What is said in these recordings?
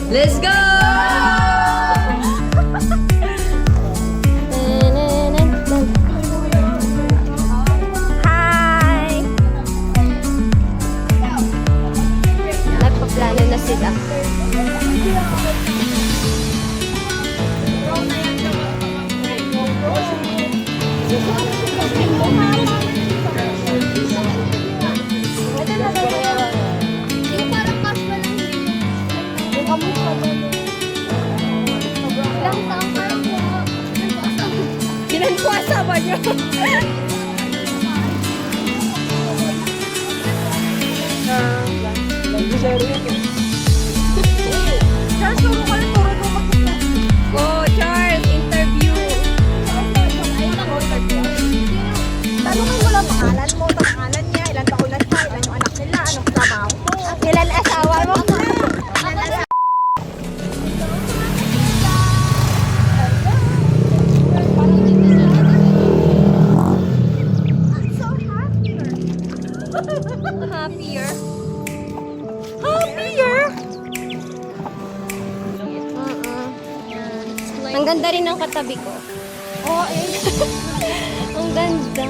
Let's go! Hi! Nagpaplano na sila. Yung parang pasma lang din. Yung kamukha mo. Ilang taong parang po. Ginanpuasa ba niyo? Charles, turo ka lang, turo mo makita. Go, Charles! Interview! Tanungin mo lang pangalan mo, pangalan niya, ilang taon na siya, ilan yung anak nila, anong trabaho mo. Ilan asawa mo? I'm so happier. Happier. Happier? Ang ganda rin ng katabi ko. Oo, Ang ganda.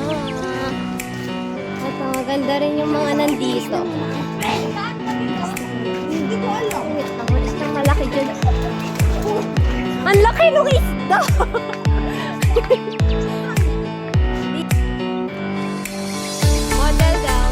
At maganda rin yung mga nandito. Hindi ko alam. Ang isang malaki dyan. Ang laki nung isda! Model daw.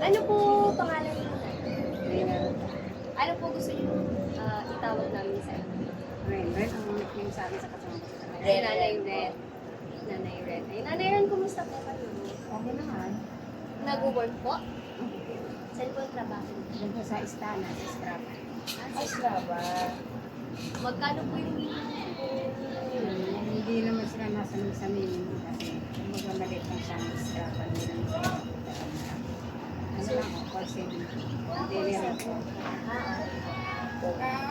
Ano po pangalan niyo? Ano po gusto niyo itawag namin sa inyo? Si Nanay Red. Nanay Red. Ay, Nanay Red, kumusta po kayo? Okay naman. Nag-work po? Saan po ang trabaho? Dito sa istana, sa Strapa. Ay, Strava. Magkano po yung Hindi naman sila nasa sa minimum kasi magmamalit lang siya ng Strapa nila. Ano lang ako, call center. Delivery po.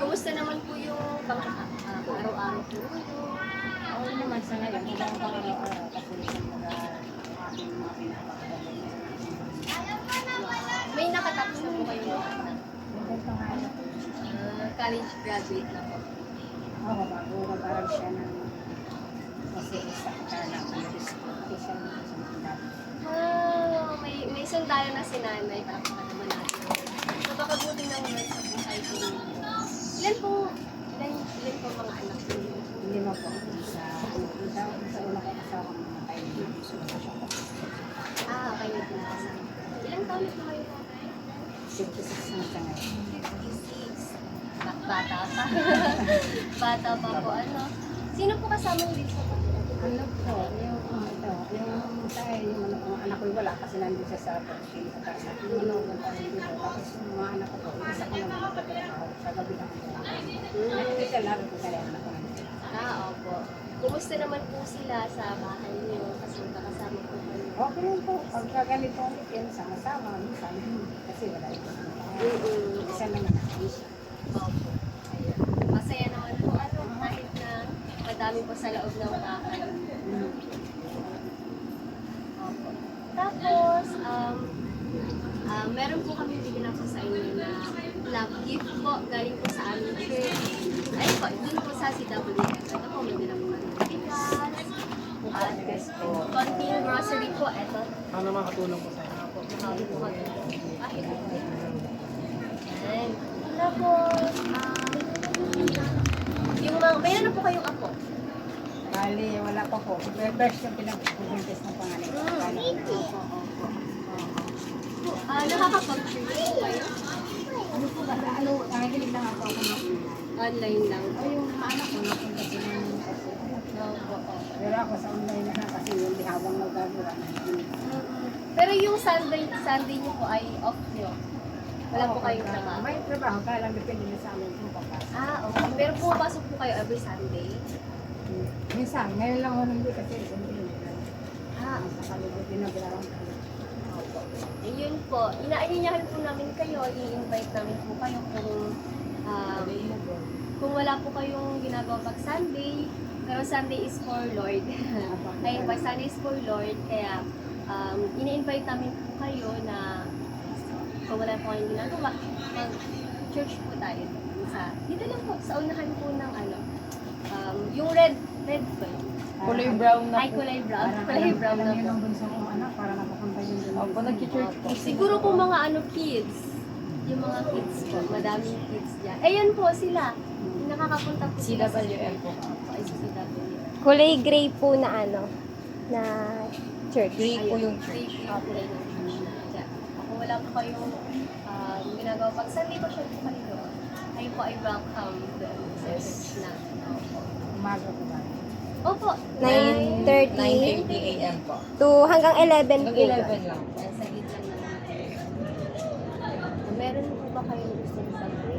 Kumusta naman po yung araw-araw po? Oo naman sa ngayon, hindi ako araw-araw kasi sa mga aking mga pinapakagaling. May nakatapos na po kayo ng anak? Yung pangalan ko. College graduate na po. Oo, bago mag-aral siya ng kasi isa ka lang ang official na sa mga May sundalo na si Nanay. Pakita naman natin. Napakabuti ng work sa buhay ko. Ilan po mga anak ko? hindi mo po sa una ko kasama mga tayo dito sa kasama. Okay na po kasama. Ilang taon na po kayo? 56 na sa ngayon. 56. Bata pa. Bata pa po. Ano? Sino po kasama niyo dito sa pagkakas? Ano po, yung tayo, yung anak ko wala kasi nandun siya sa pagkakas sa taas. Yung inuugan pa rin dito. Tapos yung mga anak ko po, isa ko naman nagtatrabaho sa gabi lang. Nandun siya laro ko kaya anak ko nandun. Opo. Kumusta naman po sila sa bahay niyo? Kasi magkakasama po kayo. Okay lang po, pagka ganito weekend, sama-sama, minsan hindi. Kasi wala ito. Isa naman ako siya. Opo. Ayun. Masaya naman po kahit na madami po sa loob ng bahay. Opo. Tapos, meron po kami bigyan po sa inyo na love gift po galing po sa aming church. Ay po, dun po sa CWF. Ito po, may bilang po kami bigas. At konting grocery po. Ito. Ano makatulong po sa inyo? Ayan. Tapos, yung mga, mayroon na po kayong apo. Bali, wala pa po. First yung pinag-buntis ng pangalan ko. Nakakapag-church po kayo? Ano po ba? Ano, nakikinig lang ako ng Online lang. Ay, yung mga anak ko, napunta sila ng kasi. Pero ako sa online na lang kasi yung habang magagawa. Pero yung Sunday niyo po ay off niyo. Wala po kayong trabaho. May trabaho, kaya lang depende na sa amin kung papasok. Okay. Pero pumapasok po kayo every Sunday? Minsan, ngayon lang ako hindi kasi hindi. Okay. Sa kalibot, binabayaran ko. Yun po. Inaanyayahan po namin kayo. I-invite namin po kayo kung wala po kayong ginagawa pag Sunday. Pero Sunday is for Lord. Ayun pa, Sunday is for Lord. Kaya ina-invite namin po kayo na kung wala po kayong ginagawa, mag-church po tayo. Dito lang po, sa unahan po ng yung red ba yun? Kulay brown na Ay, po. kulay brown. Kulay brown na Yun po. ang bunso kong anak para nakapunta yun dun. Opo, nag-church po. Siguro po mga kids. Yung mga kids po. Madaming kids dyan. Ayan po sila. Yung nakakapunta po sila sa CWL po. Ay, sa CWL. Kulay gray po na na church. Gray po yung church. Kulay ng church. Dyan. Kung wala po kayong ginagawa pag Sunday po siya po kayo doon. Kayo po ay welcome doon sa church na. Umaga ko ba? Opo. 9:30 9:30 a.m. po. to hanggang 11 po. 11 lang. Yan, sa gitna naman. Meron po ba kayong gusto sa pray?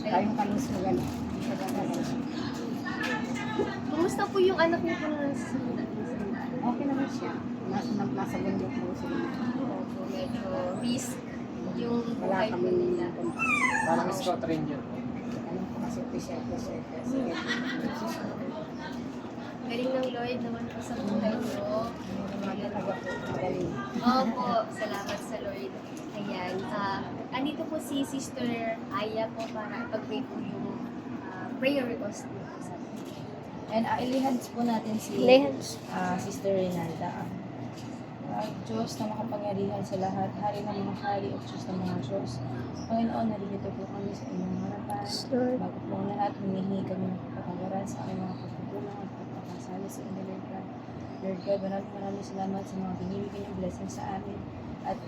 Tayong kalusugan. Kumusta po yung anak niyo po na Okay naman siya. Nasa bundok po sila. Opo, medyo risk yung Wala buhay po kami nila. Parang Scott Ranger. Ano po kasi presyo. Galing ng Lord naman po sa buhay niyo. Talaga po. Magaling. Opo, salamat sa Lord. Ayan. Andito po si Sister Aya po para ipag-pray po yung prayer request niyo po sa atin. And ilihands po natin si Ilihands. Sister Renalda. Diyos na makapangyarihan sa lahat, Hari ng mga hari at Diyos ng mga Diyos. Panginoon, narito po kami sa inyong harapan. Lord. Bago po ang lahat, humihingi kami ng kapatawaran sa aming mga pagkukulang at pagpapasala sa inyo, Lord God. Lord God, maraming salamat sa mga binibigay niyong blessing sa amin. At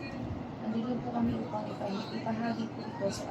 nandito po kami upang ipahagi po ito sa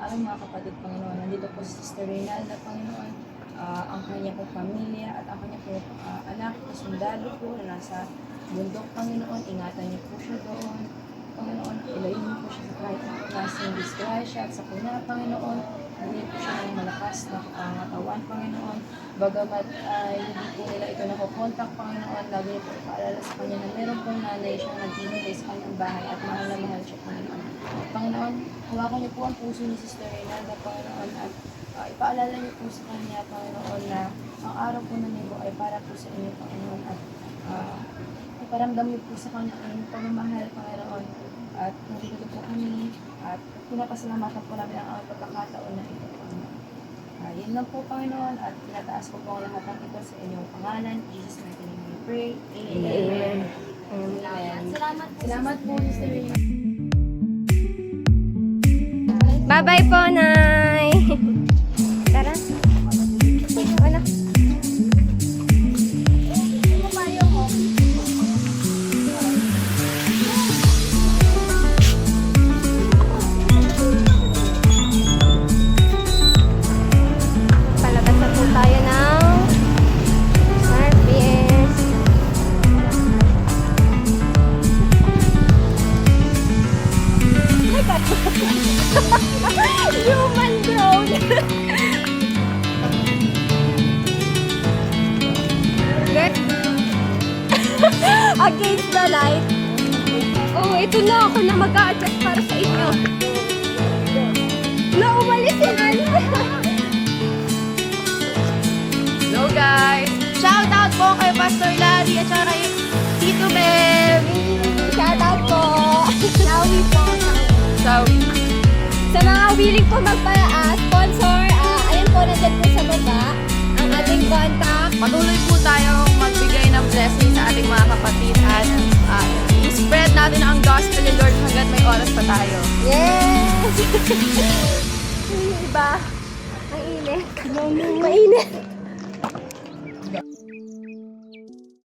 aming mga kapatid, Panginoon. Nandito po si Sister Renalda, Panginoon, ang kanya pong pamilya at ang kanya pong anak na sundalo po na nasa bundok, Panginoon. Ingatan niyo po siya doon, Panginoon. Ilayin niyo po siya sa kahit na klaseng disgrasya at sakuna, Panginoon. Bigyan po siya ng malakas na katawan, Panginoon. Bagamat hindi po nila ito nakukontak, Panginoon, lagi niyo po ipaalala sa kanya na meron pong nanay siyang nagbibigay sa kanyang bahay at mahal na mahal siya, Panginoon. Panginoon, hawakan niyo po ang puso ni Sister Renalda, Panginoon, at ipaalala niyo po sa kanya, Panginoon, na ang araw po na niyo ay para po sa inyo, Panginoon, at iparamdam niyo po sa kanya ang inyong pagmamahal, Panginoon, at nandito po kami, at pinapasalamatan po namin ang pagkakataon na ito, Panginoon. Yun lang po, Panginoon, at tinataas ko po ang lahat ng ito sa inyong pangalan. In Jesus' mighty name we pray. Amen. Salamat. Salamat po. Salamat po, Sister Renalda. Bye-bye po, Nay. Tara. Wala. Palabas na po tayo ng RPS. Human grown. Against the light. Oh, ito na ako na mag-a-adjust para sa inyo. Na umalis si Nan. Hello guys! Shout out po kay Pastor Larry at saka kay Tito Beb! Shout out po. Shawi po. Shawi. Sa mga willing po magpa-sponsor, ayun po, nandyan po sa baba ang ating contact. Patuloy po tayong magbigay ng blessing sa ating mga kapatid at spread natin ang gospel ni Lord hanggat may oras pa tayo. Yes! Diba? Ang init. Mainit.